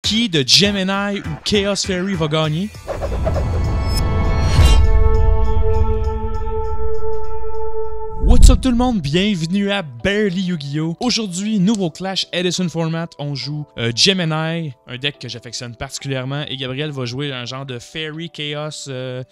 Funky de Gemini ou Chaos Fairy va gagner? What's up tout le monde, bienvenue à Barely Yu-Gi-Oh! Aujourd'hui, nouveau Clash Edison Format, on joue Gemini, un deck que j'affectionne particulièrement, et Gabriel va jouer un genre de Fairy Chaos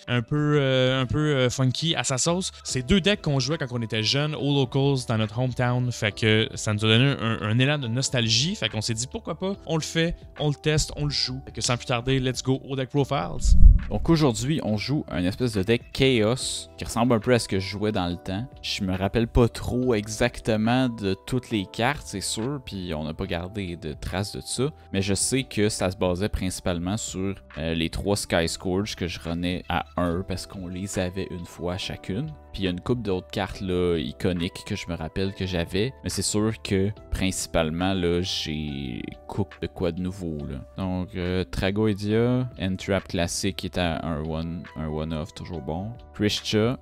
un peu funky à sa sauce. C'est deux decks qu'on jouait quand on était jeunes aux locals dans notre hometown, fait que ça nous a donné un élan de nostalgie, fait qu'on s'est dit pourquoi pas, on le fait, on le teste, on le joue. Fait que sans plus tarder, let's go au deck profiles. Donc aujourd'hui, on joue un espèce de deck Chaos qui ressemble un peu à ce que je jouais dans le temps. Je me rappelle pas trop exactement de toutes les cartes, c'est sûr, puis on n'a pas gardé de traces de ça. Mais je sais que ça se basait principalement sur les 3 Sky Scourge que je runnais à 1 parce qu'on les avait une fois chacune. Puis il y a une couple d'autres cartes là, iconiques que je me rappelle que j'avais. Mais c'est sûr que principalement là, j'ai cook de quoi de nouveau. Là. Donc Tragoedia, Entrap classique qui est à un one-off, toujours bon. Krishcha,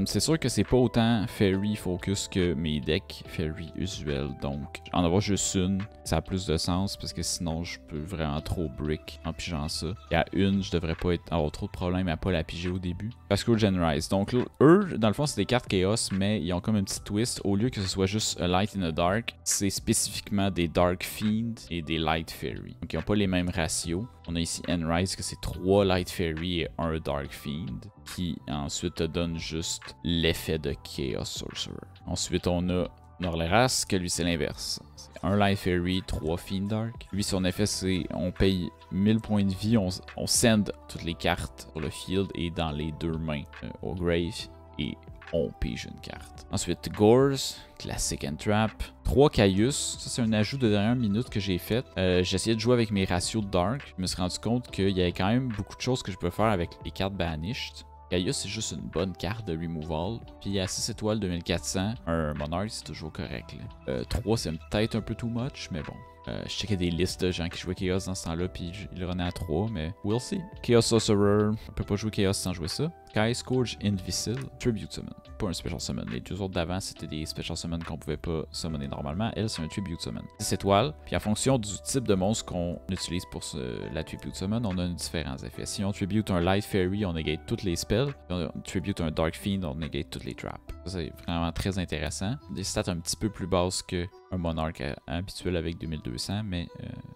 c'est sûr que c'est pas autant Fairy focus que mes decks Fairy usuels. Donc en avoir juste une, ça a plus de sens parce que sinon je peux vraiment trop brick en pigeant ça. Et à une, je devrais pas avoir trop de problèmes à pas la piger au début. Parce que Genrise. Donc eux, dans le fond, c'est des cartes Chaos, mais ils ont comme un petit twist. Au lieu que ce soit juste a Light and a Dark, c'est spécifiquement des Dark Fiend et des Light Fairy. Donc ils n'ont pas les mêmes ratios. On a ici Enrise, que c'est 3 Light Fairy et 1 Dark Fiend, qui ensuite te donne juste l'effet de Chaos Sorcerer. Ensuite, on a Norleras, que lui c'est l'inverse. C'est 1 Light Fairy, 3 Fiend Dark. Lui, son effet, c'est on paye 1000 points de vie, on send toutes les cartes sur le field et dans les deux mains au grave. Et on pige une carte. Ensuite, Gores, classique Entrap. 3 Caius, ça c'est un ajout de dernière minute que j'ai fait. J'ai essayé de jouer avec mes ratios de Dark. Je me suis rendu compte qu'il y avait quand même beaucoup de choses que je peux faire avec les cartes Banished. Caius, c'est juste une bonne carte de removal. Puis à 6 étoiles 2400, un Monarch, c'est toujours correct. 3, c'est peut-être un peu too much, mais bon. Je checkais des listes de gens qui jouaient Chaos dans ce temps-là, puis ils le renaient à 3, mais we'll see. Chaos Sorcerer, on peut pas jouer Chaos sans jouer ça. Sky Scourge Invisible, Tribute Summon, pas un Special Summon. Les deux autres d'avant, c'était des Special Summon qu'on pouvait pas summoner normalement. Elle, c'est un Tribute Summon. 6 étoiles, puis en fonction du type de monstre qu'on utilise pour la Tribute Summon, on a différents effets. Si on Tribute un Light Fairy, on negate toutes les spells. Si on Tribute un Dark Fiend, on negate toutes les traps. Ça, c'est vraiment très intéressant. Des stats un petit peu plus basses qu'un Monarch habituel avec 2200, mais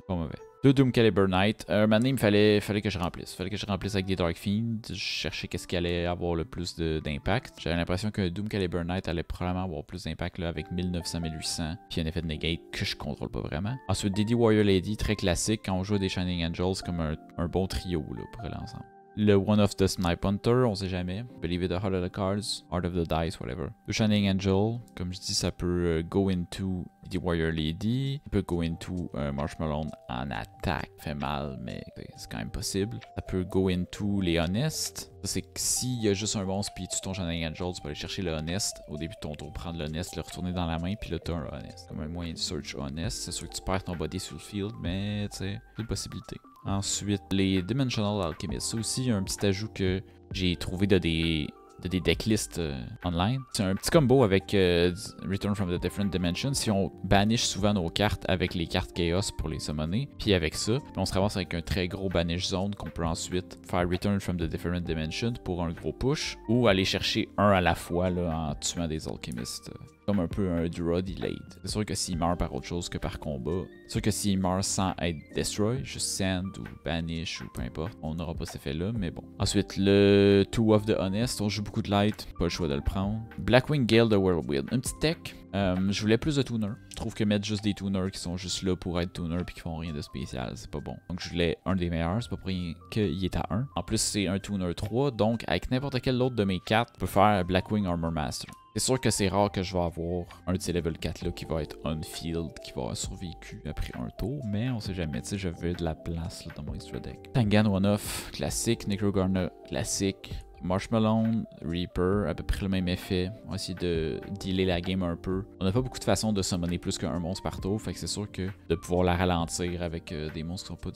pas mauvais. 2 Doom Caliber Knight. Maintenant, il me fallait que je remplisse. Il fallait que je remplisse avec des Dark Fiends. Je cherchais qu'est-ce qui allait avoir le plus d'impact. J'avais l'impression qu'un Doom Caliber Knight allait probablement avoir plus d'impact avec 1900-1800. Puis un effet de negate que je contrôle pas vraiment. Ensuite, Didi Warrior Lady, très classique. Quand on joue des Shining Angels, comme un bon trio là, pour aller ensemble. Le One of the Snipe Hunter, on sait jamais. Believe it, the Heart of the Cards, Heart of the Dice, whatever. Le Shining Angel, comme je dis, ça peut go into the Warrior Lady. Il peut go into Marshmallow en attaque. Fait mal, mais c'est quand même possible. Ça peut go into les Honest. C'est que s'il y a juste un monstre puis tu ton Shining Angel, tu peux aller chercher le Honest. Au début de ton tour, prendre le Honest, le retourner dans la main, puis là, tu as un Honest. Comme un moyen de search Honest. C'est sûr que tu perds ton body sur le field, mais tu sais, c'est une possibilité. Ensuite, les Dimensional Alchemist. Ça aussi, un petit ajout que j'ai trouvé de des decklists online. C'est un petit combo avec Return from the Different Dimensions. Si on banish souvent nos cartes avec les cartes Chaos pour les summoner, puis avec ça, on se ramasse avec un très gros banish zone qu'on peut ensuite faire Return from the Different Dimensions pour un gros push, ou aller chercher un à la fois là, en tuant des alchimistes. Comme un peu un draw delayed. C'est sûr que s'il meurt par autre chose que par combat, c'est sûr que s'il meurt sans être destroy, juste send ou banish ou peu importe, on n'aura pas cet effet-là, mais bon. Ensuite, le Two of the Honest, on joue beaucoup de light, pas le choix de le prendre. Blackwing Gale de Whirlwind, un petit tech. Je voulais plus de tuners. Je trouve que mettre juste des tuners qui sont juste là pour être tuners puis qui font rien de spécial, c'est pas bon. Donc je voulais un des meilleurs, c'est pas pour rien qu'il est à 1. En plus, c'est un tuner 3, donc avec n'importe quel autre de mes cartes, je peux faire Blackwing Armor Master. C'est sûr que c'est rare que je vais avoir un de ces level 4 là qui va être on-field, qui va avoir survécu après un tour, mais on sait jamais, tu sais, je veux de la place là, dans mon extra deck. Tangan One-Off, classique. Necrogarna, classique. Marshmallow, Reaper, à peu près le même effet. On va essayer de dealer la game un peu. On n'a pas beaucoup de façons de summoner plus qu'un monstre par tour, fait que c'est sûr que de pouvoir la ralentir avec des monstres qui ne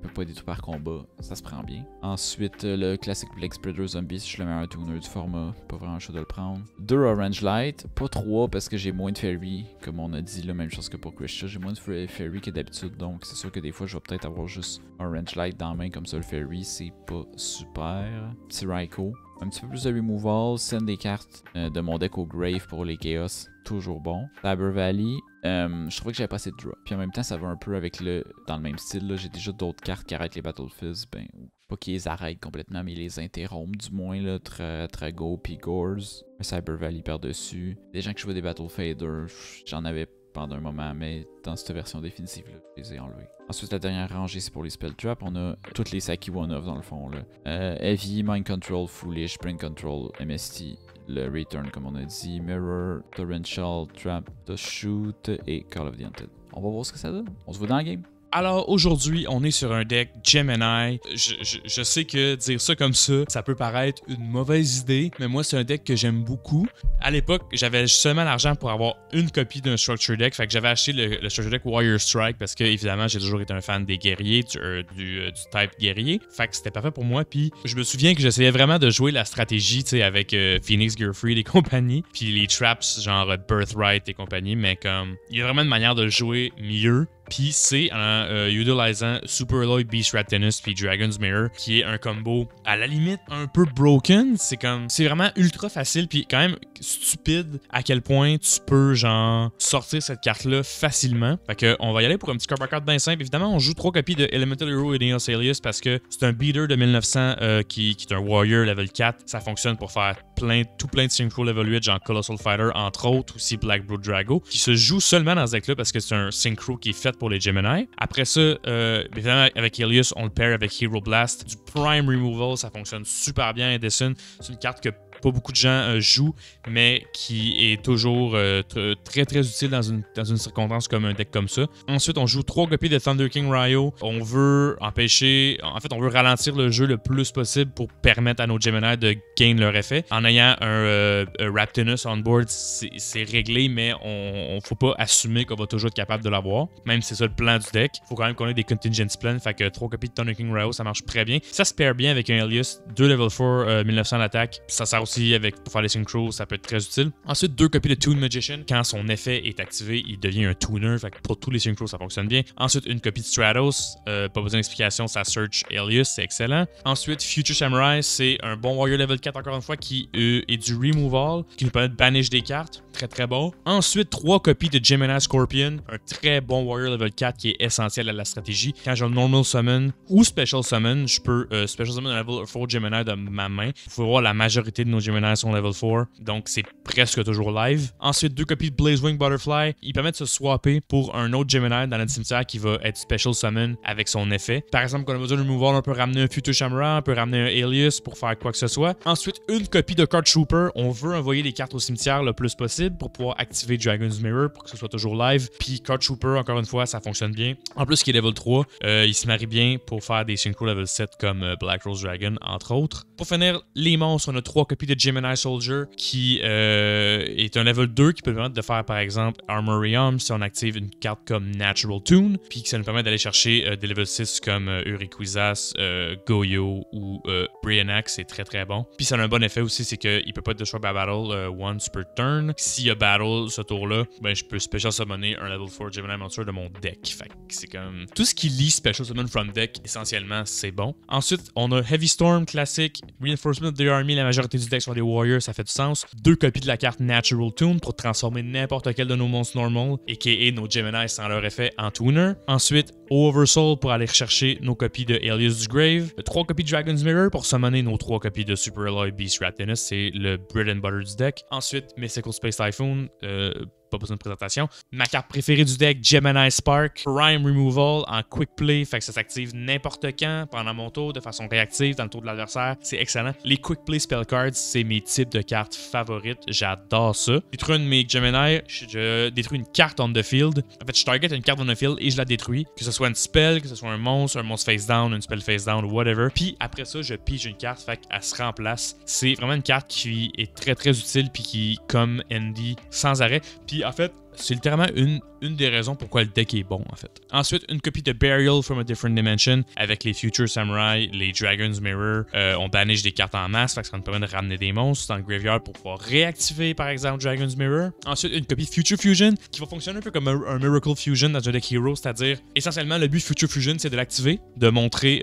peuvent pas aider tout par combat, ça se prend bien. Ensuite, le classique Blade Spreader Zombie, si je suis le meilleur tuner du format, pas vraiment chaud de le prendre. 2 Orange Light, pas 3 parce que j'ai moins de Fairy, comme on a dit, la même chose que pour Christian, j'ai moins de Fairy que d'habitude, donc c'est sûr que des fois je vais peut-être avoir juste Orange Light dans la main, comme ça le Fairy, c'est pas super. Petit Raikou. Un petit peu plus de removal, send des cartes de mon deck au grave pour les chaos, toujours bon. Saber Valley, je trouvais que j'avais pas assez de draw. Puis en même temps, ça va un peu avec dans le même style. J'ai déjà d'autres cartes qui arrêtent les Battle Fizz. Ben, pas qu'ils les arrêtent complètement, mais ils les interrompent du moins. Là, Trago puis Gores. Un Saber Valley par-dessus. Des gens qui jouaient des Battle Fader, j'en avais pendant un moment, mais dans cette version définitive, là, je les ai enlevés. Ensuite, la dernière rangée, c'est pour les Spell Trap. On a toutes les Saki One-Off dans le fond. Heavy, Mind Control, Foolish, Brain Control, MST, le Return comme on a dit, Mirror, Torrential, Trap, The Shoot et Call of the Hunted. On va voir ce que ça donne. On se voit dans la game. Alors aujourd'hui, on est sur un deck Gemini. Je sais que dire ça comme ça peut paraître une mauvaise idée, mais moi c'est un deck que j'aime beaucoup. À l'époque, j'avais seulement l'argent pour avoir une copie d'un Structure Deck, fait que j'avais acheté le Structure Deck Warrior Strike parce que évidemment j'ai toujours été un fan des guerriers, du type guerrier. Fait que c'était parfait pour moi. Puis je me souviens que j'essayais vraiment de jouer la stratégie, tu sais, avec Phoenix, Gearfried et compagnie, puis les traps genre Birthright et compagnie, mais comme il y a vraiment une manière de le jouer mieux. Puis c'est en utilisant Super Alloy, Beast Rat Tennis puis Dragon's Mirror, qui est un combo à la limite un peu broken. C'est vraiment ultra facile puis quand même stupide à quel point tu peux genre sortir cette carte-là facilement. Fait que on va y aller pour un petit card par card bien simple. Évidemment, on joue 3 copies de Elemental Hero et Neos Alias parce que c'est un beater de 1900 qui est un warrior level 4. Ça fonctionne pour faire tout plein de synchro level 8, genre Colossal Fighter, entre autres, aussi Black Blood Drago, qui se joue seulement dans ce deck-là parce que c'est un synchro qui est fait pour les Gemini. Après ça, évidemment, avec Alias, on le pair avec Hero Blast. Du Prime Removal, ça fonctionne super bien. Edison, c'est une carte que pas beaucoup de gens jouent, mais qui est toujours très très utile dans une circonstance comme un deck comme ça. Ensuite, on joue 3 copies de Thunder King Ryo. On veut on veut ralentir le jeu le plus possible pour permettre à nos Gemini de gain leur effet. En ayant un Raptinus on board, c'est réglé, mais on faut pas assumer qu'on va toujours être capable de l'avoir. Même si c'est ça le plan du deck. Faut quand même qu'on ait des contingency plans, fait que 3 copies de Thunder King Ryo, ça marche très bien. Ça se pair bien avec un Alias, 2 level 4, 1900 d'attaque. Ça sert aussi pour faire les synchros, ça peut être très utile. Ensuite, 2 copies de Toon Magician. Quand son effet est activé, il devient un tuner. Fait que pour tous les synchros, ça fonctionne bien. Ensuite, une copie de Stratos. Pas besoin d'explication, ça search Alias, c'est excellent. Ensuite, Future Samurai, c'est un bon warrior level 4 encore une fois qui est du removal, qui nous permet de banish des cartes. Très très bon. Ensuite, 3 copies de Gemini Scorpion, un très bon warrior level 4 qui est essentiel à la stratégie. Quand j'ai un normal summon ou special summon, je peux special summon un level 4 Gemini de ma main. Vous pouvez voir la majorité de nos Gemini sont level 4, donc c'est presque toujours live. Ensuite, 2 copies de Blazewing Butterfly. Il permet de se swapper pour un autre Gemini dans notre cimetière qui va être special summon avec son effet. Par exemple, quand on a besoin de removal, on peut ramener un Future Samurai, on peut ramener un Alias pour faire quoi que ce soit. Ensuite, une copie de Card Trooper. On veut envoyer les cartes au cimetière le plus possible pour pouvoir activer Dragon's Mirror pour que ce soit toujours live. Puis Card Trooper, encore une fois, ça fonctionne bien. En plus, qui est level 3, il se marie bien pour faire des synchro level 7 comme Black Rose Dragon, entre autres. Pour finir, les monstres, on a 3 copies de Gemini Soldier qui est un level 2 qui peut permettre de faire par exemple Armorium si on active une carte comme Natural Tune, puis que ça nous permet d'aller chercher des level 6 comme Uriquizas, Goyo ou Brionax, c'est très très bon. Puis ça a un bon effet aussi, c'est qu'il peut pas être destroy by battle once per turn. S'il y a battle ce tour-là, ben je peux special summoner un level 4 Gemini Monster de mon deck. Fait que c'est comme tout ce qui lit special summon from deck, essentiellement c'est bon. Ensuite, on a Heavy Storm classique, Reinforcement of the Army, la majorité du deck sont des Warriors, ça fait du sens. 2 copies de la carte Natural Tune pour transformer n'importe quel de nos monstres normal, a.k.a. nos Gemini sans leur effet en tuner. Ensuite, Oversoul pour aller rechercher nos copies de Alias du Grave. 3 copies de Dragon's Mirror pour summoner nos 3 copies de Super Alloy Beast Rat Tennis, c'est le bread and butter du deck. Ensuite, Mystical Space Typhoon, pas besoin de présentation. Ma carte préférée du deck, Gemini Spark. Prime Removal en Quick Play, fait que ça s'active n'importe quand, pendant mon tour, de façon réactive, dans le tour de l'adversaire. C'est excellent. Les Quick Play Spell Cards, c'est mes types de cartes favorites. J'adore ça. Détruire une de mes Gemini, je détruis une carte on the field. En fait, je target une carte on the field et je la détruis. Que ce soit une spell, que ce soit un monstre face down, une spell face down, whatever. Puis après ça, je pige une carte, fait qu'elle se remplace. C'est vraiment une carte qui est très très utile puis qui, comme Andy, sans arrêt. Puis en fait, c'est littéralement une des raisons pourquoi le deck est bon, en fait. Ensuite, une copie de Burial from a Different Dimension avec les Future Samurai, les Dragon's Mirror. On banish des cartes en masse, fait que ça nous permet de ramener des monstres dans le graveyard pour pouvoir réactiver, par exemple, Dragon's Mirror. Ensuite, une copie Future Fusion qui va fonctionner un peu comme un Miracle Fusion dans un deck Hero, c'est-à-dire, essentiellement, le but de Future Fusion, c'est de l'activer, de montrer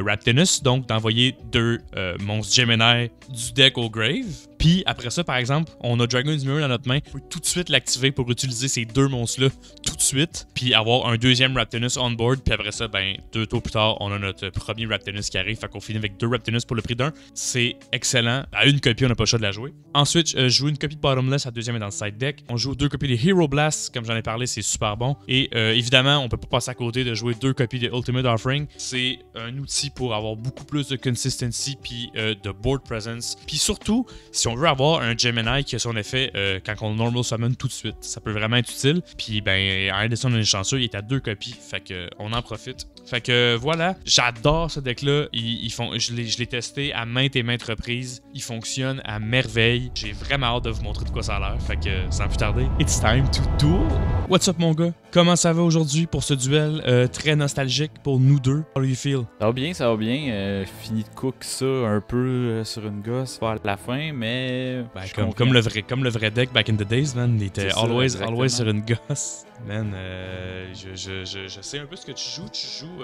Raptinus, donc d'envoyer 2 monstres Gemini du deck au grave. Puis après ça, par exemple, on a Dragon's Mirror dans notre main. On peut tout de suite l'activer pour utiliser ces 2 monstres-là tout de suite. Puis avoir un deuxième Raptinus on board. Puis après ça, 2 tours plus tard, on a notre premier Raptinus qui arrive. Fait qu'on finit avec 2 Raptinus pour le prix d'un. C'est excellent. À une copie, on n'a pas le choix de la jouer. Ensuite, je joue une copie de Bottomless. La deuxième est dans le side deck. On joue 2 copies de Hero Blast. Comme j'en ai parlé, c'est super bon. Et évidemment, on peut pas passer à côté de jouer 2 copies de Ultimate Offering. C'est un outil pour avoir beaucoup plus de consistency puis de board presence. Puis surtout, si on veut avoir un Gemini qui a son effet quand on normal summon tout de suite. Ça peut vraiment être utile. Puis Anderson on est chanceux, il est à 2 copies. Fait que on en profite. Fait que voilà, j'adore ce deck-là. Je l'ai testé à maintes et maintes reprises. Il fonctionne à merveille. J'ai vraiment hâte de vous montrer de quoi ça a l'air. Fait que sans plus tarder, it's time to duel. What's up mon gars? Comment ça va aujourd'hui pour ce duel très nostalgique pour nous deux? How do you feel? Ça va bien, ça va bien. Fini de cook ça un peu sur une gosse vers la fin, mais... comme le vrai deck back in the days, man. Il était always sur une gosse. Man, je sais un peu ce que tu joues. Tu joues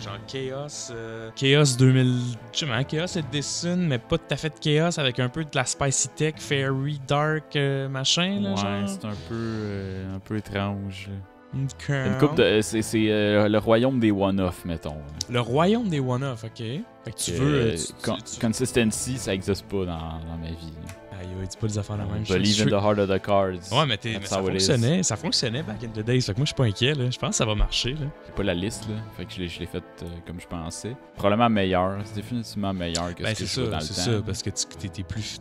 genre Chaos. Chaos 2000. Je sais pas, Chaos Edison, mais pas tout à fait de Chaos avec un peu de la Spicy Tech, Fairy, Dark, machin. Là, ouais, genre. c'est un peu étrange. Okay. Une coupe de. C'est le royaume des one-off, mettons. Le royaume des one-off, ok. Fait que tu veux. Consistency, ça existe pas dans ma vie. Aïe, dis pas des affaires la même. Believe in the heart of the cards. Ouais, mais ça fonctionnait back in the days. Fait que moi, je suis pas inquiet, là. Je pense que ça va marcher, là. J'ai pas la liste, là. Fait que je l'ai fait comme je pensais. Probablement meilleur. C'est définitivement meilleur que ce que je jouais dans le temps. C'est ça, parce que t'es plus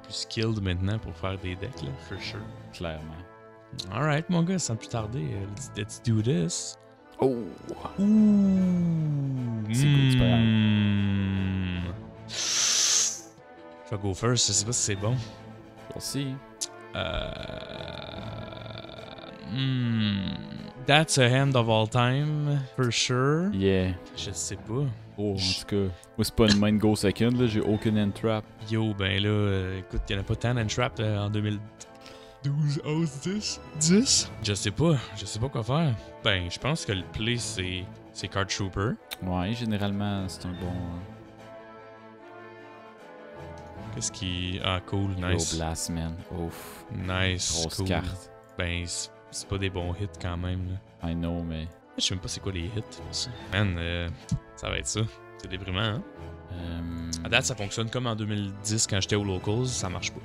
skilled maintenant pour faire des decks, là, for sure. Clairement. Alright, mon gars, sans plus tarder, let's do this. Oh! Ouh! C'est cool, c'est pas grave. Je vais go first, je sais pas si c'est bon. Merci. That's a hand of all time, for sure. Yeah. Je sais pas. Oh, en tout cas, moi c'est pas une main go second, là, j'ai aucune end trap. Yo, ben là, écoute, y'en a pas tant end trap en 2012, 11, 10? Je sais pas quoi faire. Ben, je pense que le play c'est Card Trooper. Ouais, généralement c'est un bon... Qu'est-ce qui... Ah, cool, nice. Gros blast, man. Ouf. Nice, grosse cool. Carte. Ben, c'est pas des bons hits quand même, là. I know, mais... Je sais même pas c'est quoi les hits, ça. Man, ça va être ça. C'est déprimant, hein? À date, ça fonctionne comme en 2010 quand j'étais au Locals, ça marche pas.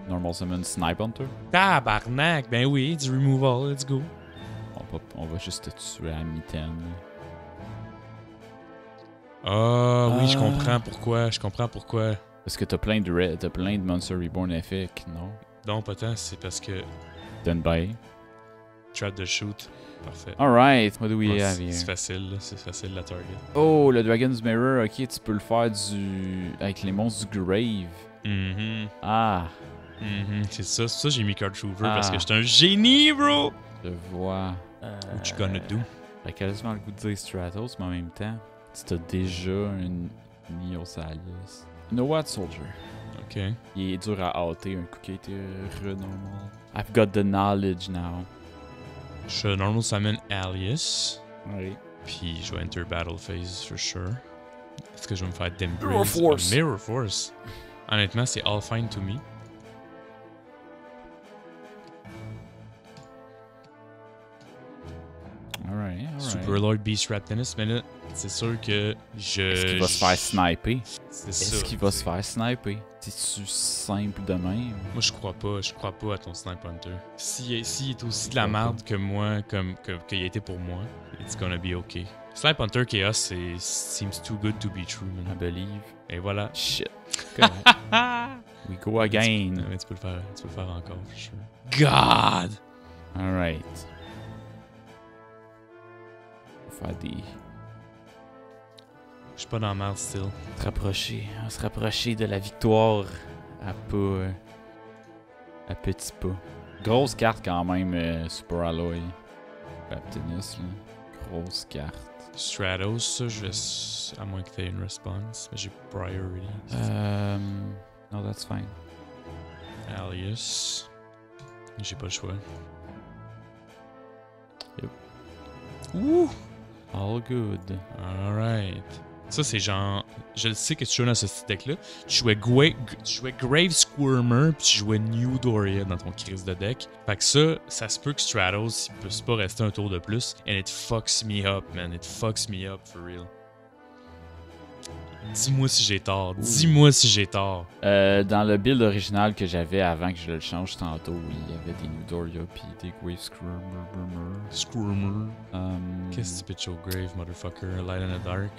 Normal Summon Snipe Hunter. Tabarnak! Ben oui, du removal, let's go. On va juste te tuer à mi-temps. Ah oui, je comprends pourquoi. Parce que t'as plein de Monster Reborn effect, non? Non, pas tant, c'est parce que... Done by. Trap de shoot. Parfait. Alright, what do we have here? C'est facile la target. Oh, le Dragon's Mirror, ok, tu peux le faire avec les monstres du Grave. Ah. C'est ça j'ai mis Card Trooper parce que j'étais un génie, bro! Je vois. What you gonna do? J'ai quasiment le goût de dire Stratos, mais en même temps, tu as déjà un Neo Salius. You know what, Soldier? Ok. Il est dur à hâter un coup qui a été renormal. I've got the knowledge now. Je normal summon Alias. Oui. Puis je vais enter battle phase for sure. Est-ce que je vais me faire Dembraze? Mirror Force. Mirror Force. Honnêtement, c'est all fine to me. Alright. Overlord Beast Rap Tennis, mais là, c'est sûr que Est-ce qu'il va se faire sniper? C'est Est-ce ça. qu'il va se faire sniper? C'est-tu simple de même? Moi, je crois pas à ton Snipe Hunter. S'il est aussi de la merde que moi, qu'il a été pour moi, it's gonna be okay. Snipe Hunter Chaos, seems too good to be true, I man. believe. Et voilà. Shit. We go again. Mais tu peux le faire encore, for sure. God! Alright. On va faire des... Je suis pas dans la merde, still. On se rapprocher de la victoire à pas... à petits pas. Grosse carte quand même, Super Alloy. Baptinus, là. Grosse carte. Stratos, ça, je vais... À moins que t'aies une response. Mais j'ai priority. No, that's fine. Alias. J'ai pas le choix. Yep. Ouh! All good. Alright. Ça, c'est genre... Je le sais que tu jouais dans ce petit deck-là. Tu jouais Grave Squirmer, puis tu jouais New Doria dans ton crise de deck. Fait que ça se peut que Stratos, il puisse pas rester un tour de plus. And it fucks me up, man. It fucks me up, for real. Dis-moi si j'ai tort. Dis-moi si j'ai tort. Dans le build original que j'avais avant que je le change tantôt, il y avait des New Doria puis des Grave Squirmer. Um, Qu'est-ce que tu pitches au Grave, motherfucker? Light in the Dark?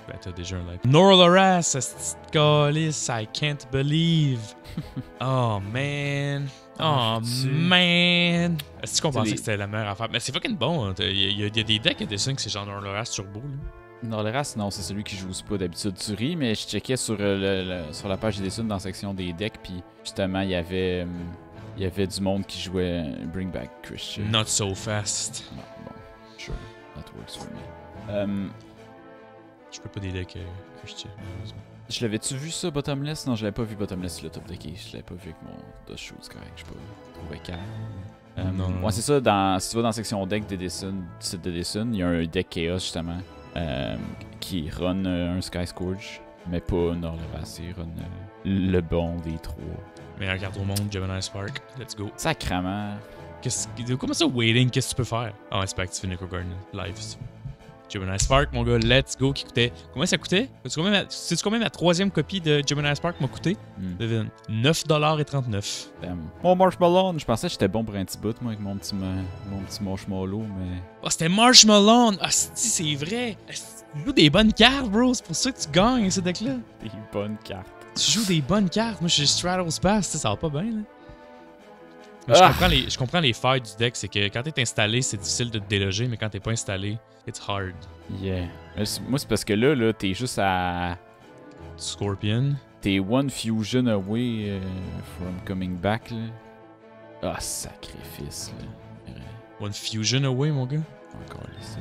Ben, t'as déjà un Light. Norloras, cette calice, I can't believe. Oh, man. Oh, man. Est-ce qu'on pensait que c'était la meilleure affaire? Mais c'est fucking bon. Hein. Il y a des decks à dessin que c'est genre Norloras Turbo, là. Norleras, non, c'est celui qui joue pas d'habitude tu ris, mais je checkais sur la page des dessins dans la section des decks, puis justement, il y avait du monde qui jouait Bring Back Christian. Not so fast. Non, bon, sure, that works for me. Je peux pas des decks Christian, malheureusement. Je l'avais-tu vu ça, Bottomless? Non, je l'avais pas vu Bottomless sur le top deck, je l'avais pas vu avec mon Dust Shoes, correct, je trouvais calme. Non. Ouais, c'est ça, si tu vas dans la section deck du site de Dessun, il y a un deck Chaos, justement. Qui run un Sky Scourge, mais pas Norleras, il run le bon des trois. Meilleure carte au monde, Gemini Spark. Let's go. Sacrement. Comment ça, waiting? Qu'est-ce que tu peux faire? Ah, ouais, c'est pas activer Necrogarden live. Gemini Spark, mon gars, let's go, qui coûtait. Combien ça coûtait? Sais-tu combien ma troisième copie de Gemini Spark m'a coûté? Devine. 9,39$. Mon Marshmallow, je pensais que j'étais bon pour un petit bout, moi, avec mon petit marshmallow, mais. Oh, c'était Marshmallow! Ah, c'est vrai! Tu joues des bonnes cartes, bro! C'est pour ça que tu gagnes, ce deck-là. Des bonnes cartes. Tu joues des bonnes cartes. Moi, je suis Stratos Pass, ça va pas bien, là. Mais je comprends les failles du deck, c'est que quand t'es installé, c'est difficile de te déloger, mais quand t'es pas installé, it's hard. Yeah. Moi, c'est parce que là, t'es juste à. Scorpion. T'es one fusion away from coming back, là. Ah, sacrifice, là. One fusion away, mon gars. Encore ici.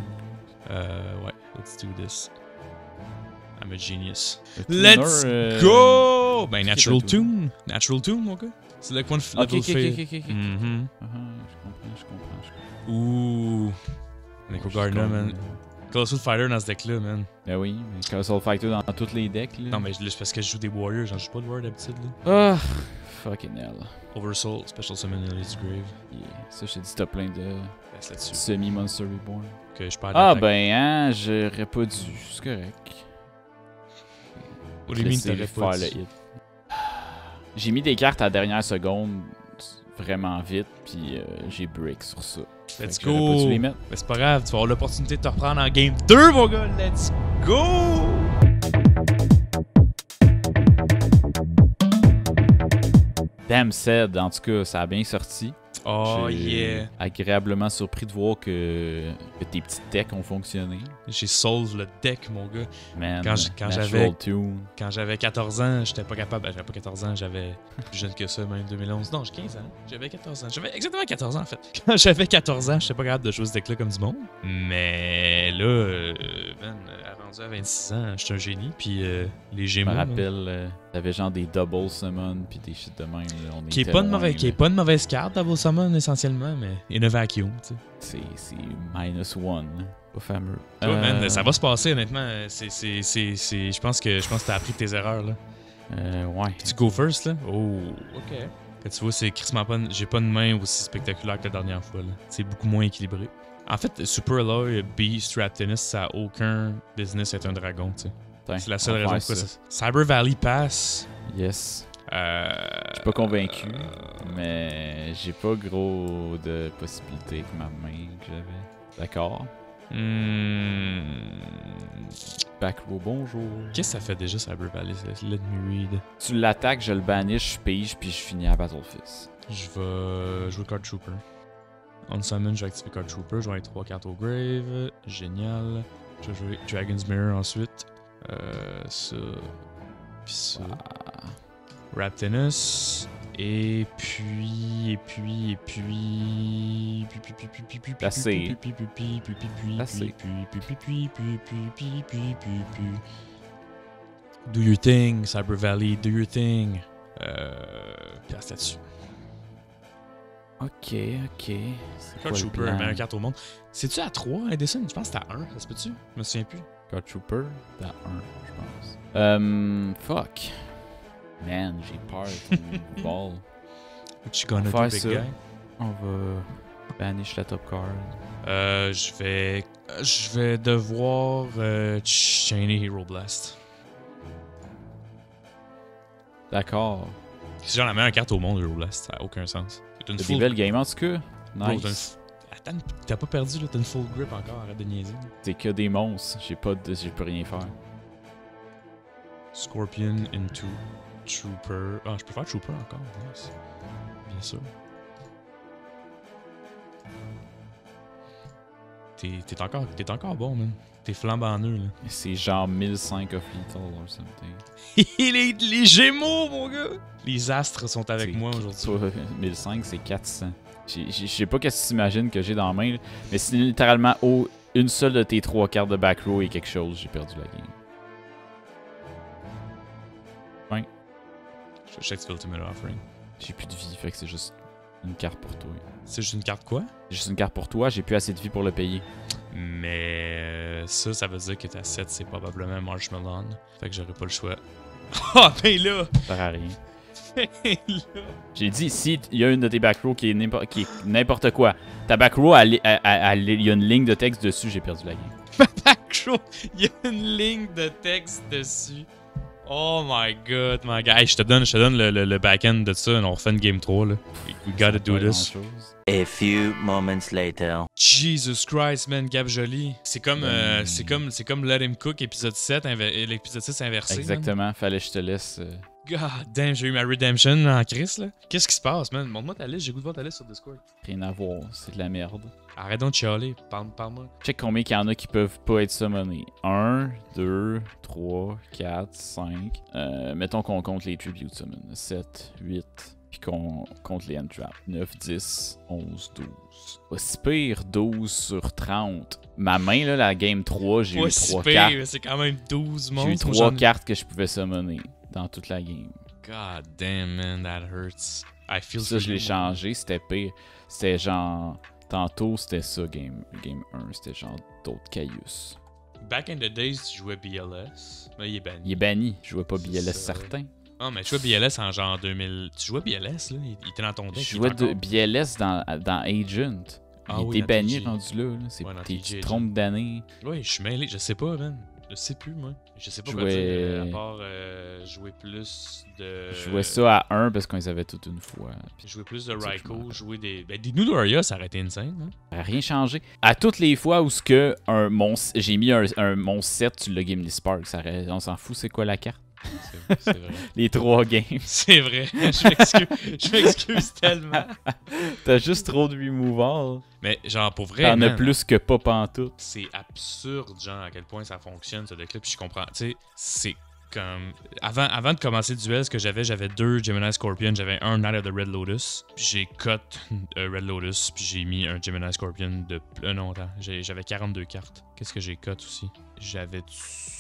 Ouais, let's do this. I'm a genius. Le Let's tuner, go! Ben, Natural Tune. Natural Tune, mon gars. C'est like one level Ok. Mhm. Je comprends. Ouh. Nico Gardner, man. Colossal Fighter dans ce deck-là, man. Ben oui, mais Colossal Fighter dans tous les decks, là. Non, mais c'est parce que je joue des Warriors, j'en joue pas de Warrior d'habitude, là. Ah, fucking hell. Oversoul, Special Summon, Elite Grave. Yeah. Ça, je t'ai dit, t'as plein de Reste là-dessus. semi-Monster Reborn. Que je perds Ah, l'attaque. ben, hein, j'aurais pas dû. C'est correct. Au limite, Laissez-le t'aurais pas faire dû. le hit. J'ai mis des cartes à la dernière seconde vraiment vite, puis j'ai break sur ça. Let's Fait que j'aurais pas dû go! les mettre. Mais c'est pas grave, tu vas avoir l'opportunité de te reprendre en game 2, mon gars! Let's go! Damn said, en tout cas, ça a bien sorti. Oh J'ai yeah! agréablement surpris de voir que tes petites decks ont fonctionné. J'ai solve le deck, mon gars. Man, Quand Natural j'avais- Tune. Quand j'avais 14 ans, j'étais pas capable. J'avais pas 14 ans, j'avais plus jeune que ça, même 2011. Non, j'ai 15 ans. J'avais 14 ans. J'avais exactement 14 ans, en fait. Quand j'avais 14 ans, j'étais pas capable de jouer ce deck-là comme du monde. Mais là, man, rendu à 26 ans, j'étais un génie. Puis les Je Gémeaux. me là, rappelle, t'avais genre des double summon puis des shit de même. Là, on qui est était pas, loin, qui est là. pas une mauvaise carte, Double Summon, essentiellement, mais in a vacuum, tu sais. C'est -1. Pas fameux. Toi, man, ça va se passer, honnêtement. Je pense que t'as appris de tes erreurs, là. Ouais. Tu go first, là? Oh, ok. Tu vois, c'est crissement pas. J'ai pas une main aussi spectaculaire que la dernière fois, là. C'est beaucoup moins équilibré. En fait, Super Alloy, Beast, Rap Tennis, ça a aucun business être un dragon, tu sais. C'est la seule raison pourquoi ça. Cyber Valley Pass. Yes. Je suis pas convaincu, mais j'ai pas gros de possibilités avec ma main que j'avais. D'accord. Back row, bonjour. Qu'est-ce que ça fait déjà, Cyber Valley? Let me read. Tu l'attaques, je le banish, je pige, puis je finis à Battlefield. Je vais jouer Card Trooper. On summon, je vais activer Card Trooper. Je vais aller 3 cartes au grave. Génial. Je vais jouer Dragon's Mirror ensuite. Ça. Puis ça. Rap Tennis. Et puis. Placé. Do your thing, Cyber Valley, do your thing. Place là-dessus. Ok. Card Trooper, meilleure carte au monde. C'est-tu à 3, Edison? Je pense que c'est à 1, ça se peut-tu? Je me souviens plus. Card Trooper, c'est à 1, je pense. Fuck. Man, j'ai peur de ton ball. What you gonna do, big guy? On va banish la top card. Je vais devoir chainer Hero Blast. D'accord. C'est genre la meilleure carte au monde, Hero Blast. Ça n'a aucun sens. C'est des belles games en tout cas. Nice. Attends, t'as pas perdu là, t'as une full grip encore, arrête de niaiser. C'est que des monstres, j'ai peux rien faire. Scorpion into Trooper. Ah, je peux faire Trooper encore, nice. Bien sûr. T'es encore bon, man. T'es flambant nœud, là. C'est genre 1005 of lethal or something. les Gémeaux, mon gars! Les astres sont avec moi aujourd'hui. 1005, c'est 400. Je sais pas qu'est-ce que tu imagines que j'ai dans la main, là, mais c'est littéralement une seule de tes 3 cartes de back row et quelque chose, j'ai perdu la game. Ouais. Je check Ultimate Offering. J'ai plus de vie, fait que c'est juste une carte pour toi. C'est juste une carte quoi? C'est juste une carte pour toi, j'ai plus assez de vie pour le payer. Mais ça veut dire que ta 7 c'est probablement un Marshmallow. Fait que j'aurais pas le choix. Ah ben là! Ça sert à rien. J'ai dit, si il y a une de tes back row qui est n'importe quoi, ta back row, il y a une ligne de texte dessus, j'ai perdu la game. Ma back row, il y a une ligne de texte dessus. Oh my god, my guy. Hey, je te donne le back-end de ça, on refait une game 3 là. We gotta do this. A few moments later. Jesus Christ, man, Gab Jolie. C'est comme Let Him Cook, épisode 7, l'épisode 6 inversé. Exactement, man. Fallait que je te laisse. God damn, j'ai eu ma redemption en crise là. Qu'est-ce qui se passe, man? Montre-moi ta liste, j'ai goût de voir ta liste sur Discord. Rien à voir, c'est de la merde. Arrête donc de chialer, parle-moi. Check combien qu'il y en a qui peuvent pas être summonés. 1, 2, 3, 4, 5. Mettons qu'on compte les tribute summons. 7, 8. Puis qu'on compte les end-traps. 9, 10, 11, 12. Pas si pire, 12 sur 30. Ma main, là, la game 3, j'ai eu 3 cartes. C'est quand même 12 monstres. J'ai eu 3 cartes que je pouvais summoner dans toute la game. God damn, man, that hurts. I feel ça, je l'ai changé, c'était pire. C'était genre... Tantôt, c'était ça, game 1. C'était genre d'autres cailloux. Back in the days, tu jouais BLS. Là, il est banni. Il est banni. Je jouais pas BLS certain. Ah, mais tu jouais BLS en genre 2000. Tu jouais BLS, là? Il était dans ton deck. Je jouais de BLS dans Agent. Il était banni rendu là. C'est tu te trompes d'année. Oui, je suis mêlé. Je sais pas, man. Je sais plus, moi. Je sais pas quoi dire, à part jouer plus de... Je jouais ça à 1 parce qu'on les avait toutes une fois. Jouer plus de Raikou, jouer des... Ben, des Nudoria, ça aurait été insane, hein? Ça n'a rien changé. À toutes les fois où j'ai mis mon set sur le Game Spark, on s'en fout, c'est quoi la carte? C'est vrai. Les 3 games. C'est vrai. Je m'excuse tellement. T'as juste trop de removal. Mais genre, pour vrai, t'en as plus que pas pantoute. C'est absurde, genre, à quel point ça fonctionne, ce deck-là. Puis je comprends, tu sais, c'est comme... Avant de commencer le duel, ce que j'avais 2 Gemini Scorpion, j'avais un Knight of the Red Lotus. Puis j'ai cut Red Lotus, puis j'ai mis un Gemini Scorpion de... non, attends, j'avais 42 cartes. Qu'est-ce que j'ai cut aussi? J'avais...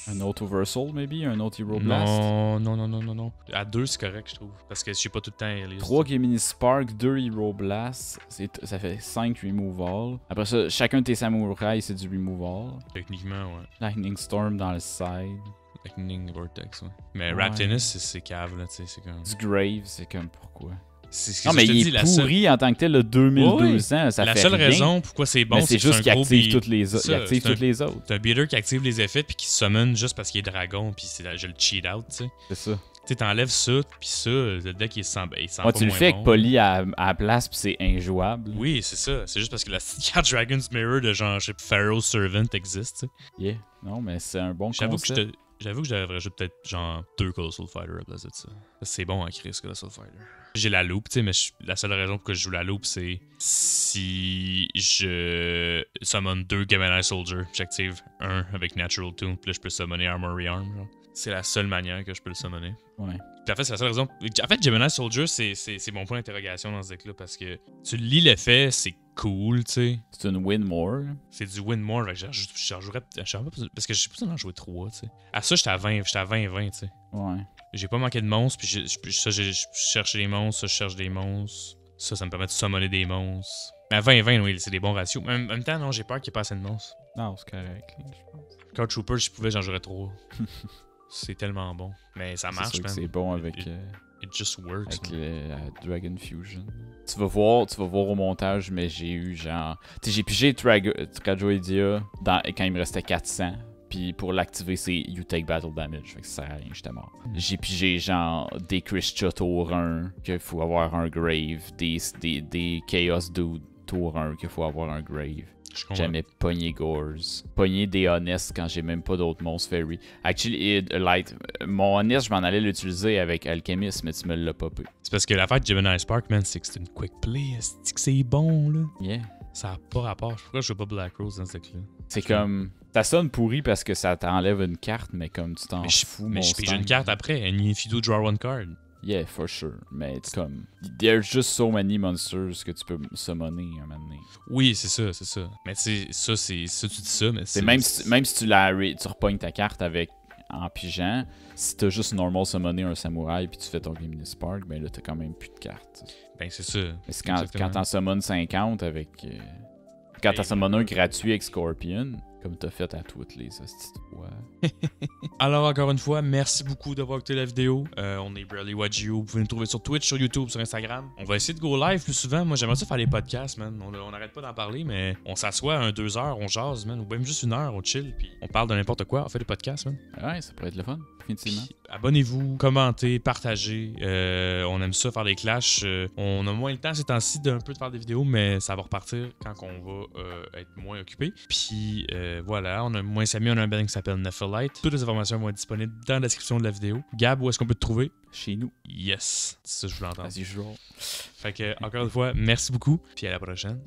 Un autre Oversoul, maybe? Un autre Hero Blast? Non. À 2, c'est correct, je trouve. Parce que je sais pas tout le temps... 3 Gemini Spark, 2 Hero Blast. Ça fait 5 removal. Après ça, chacun de tes samouraïs, c'est du removal. Techniquement, ouais. Lightning Storm dans le side. Lightning Vortex, ouais. Mais Rap Tennis, c'est cave, là, tu sais, c'est comme... Du Grave, c'est comme pourquoi? C'est ce que Non, mais je te il dis, est la seule... pourri en tant que tel, le 2200, ça la fait seule rien. raison pourquoi c'est bon, Mais c'est juste un qu'il gros active beat. toutes les autres. C'est Il ça, active c'est toutes les autres. C'est un beater qui active les effets puis qui summon juste parce qu'il est dragon puis je le cheat out, tu sais. C'est ça. Tu sais, t'enlèves ça, puis ça, le deck, il se sent pas Tu le moins fais bon. avec Poly à la place, puis c'est injouable. Oui, c'est ça. C'est juste parce que la carte Dragon's Mirror de genre, je sais pas, Pharaoh's Servant existe, tu sais. Yeah. Non, mais c'est un bon concept. J'avoue que je devrais jouer peut-être genre 2 Colossal Fighter à place de ça. C'est bon à créer ce Colossal Fighter. J'ai la loupe, tu sais, mais la seule raison pour que je joue la loupe, c'est si je summon 2 Gemini Soldier, j'active un avec Natural Tune, puis là je peux summoner Armory Arm. Genre. C'est la seule manière que je peux le summoner. Ouais. Puis en fait, c'est la seule raison. En fait, Gemini Soldier, c'est mon point d'interrogation dans ce deck-là parce que tu lis l'effet, c'est cool, tu sais. C'est une win more. C'est du win more, fait que je rejouerais. Parce que je sais pas si on en jouer 3, tu sais. À ça, j'étais à 20-20, tu sais. Ouais. J'ai pas manqué de monstres, puis je cherche des monstres, ça, je cherche des monstres. Ça me permet de summoner des monstres. Mais à 20-20, oui, c'est des bons ratios. Mais en même temps, non, j'ai peur qu'il n'y ait pas assez de monstres. Non, c'est correct, je pense. Card Trooper, si je pouvais, j'en jouerais 3. C'est tellement bon. Mais ça marche, man. C'est bon avec, It just works. avec la Dragon Fusion. Tu vas voir au montage, mais j'ai eu genre... Tu sais, j'ai pigé Trajoedia quand il me restait 400. Puis pour l'activer, c'est You Take Battle Damage. Fait que ça sert à rien, j'étais mort. J'ai pigé genre des Christia tour 1, qu'il faut avoir un Grave. Des Chaos Dude tour 1, qu'il faut avoir un Grave. Jamais pogné Gores. Pogné des Honest quand j'ai même pas d'autres monstres Fairy. Actually, mon Honest, je m'en allais l'utiliser avec Alchemist, mais tu me l'as popé. C'est parce que l'affaire de Gemini Spark, man, c'est que c'est une quick play. C'est que c'est bon, là. Yeah. Ça a pas rapport. Pourquoi je joue pas Black Rose dans ce deck-là? C'est comme... Ça sonne pourri parce que ça t'enlève une carte, mais comme tu t'en fous, mais je pige une carte après. And if you do draw one card. Yeah, for sure. Mais c'est comme... There's just so many monsters que tu peux summoner un moment donné. Oui, c'est ça. Mais tu sais, tu dis ça, mais c'est... Même si tu repognes ta carte en pigeant, si t'as juste normal summoné un samouraï puis tu fais ton Gemini Spark, ben là t'as quand même plus de cartes. Ben c'est ça. Mais c'est quand t'en summones 50 avec... Quand t'en summones un gratuit avec Scorpion, comme t'as fait à toutes les hosties de fois. Alors, encore une fois, merci beaucoup d'avoir écouté la vidéo. On est Barely Watch You. Vous pouvez nous trouver sur Twitch, sur YouTube, sur Instagram. On va essayer de go live plus souvent. Moi, j'aimerais ça faire les podcasts, man. On n'arrête pas d'en parler, mais on s'assoit 2 heures, on jase, man. Ou même juste 1 heure, on chill, puis on parle de n'importe quoi. On fait des podcasts, man. Ouais, ça pourrait être le fun, définitivement. Puis, abonnez-vous, commentez, partagez. On aime ça faire des clashs. On a moins le temps ces temps-ci d'un peu de faire des vidéos, mais ça va repartir quand on va être moins occupé. Puis voilà, moi et Samy, on a un band qui s'appelle Nephalite. Toutes les informations vont être disponibles dans la description de la vidéo. Gab, où est-ce qu'on peut te trouver? Chez nous. Yes, c'est ça que je voulais entendre. As usual. Fait que, encore une fois, merci beaucoup, puis à la prochaine.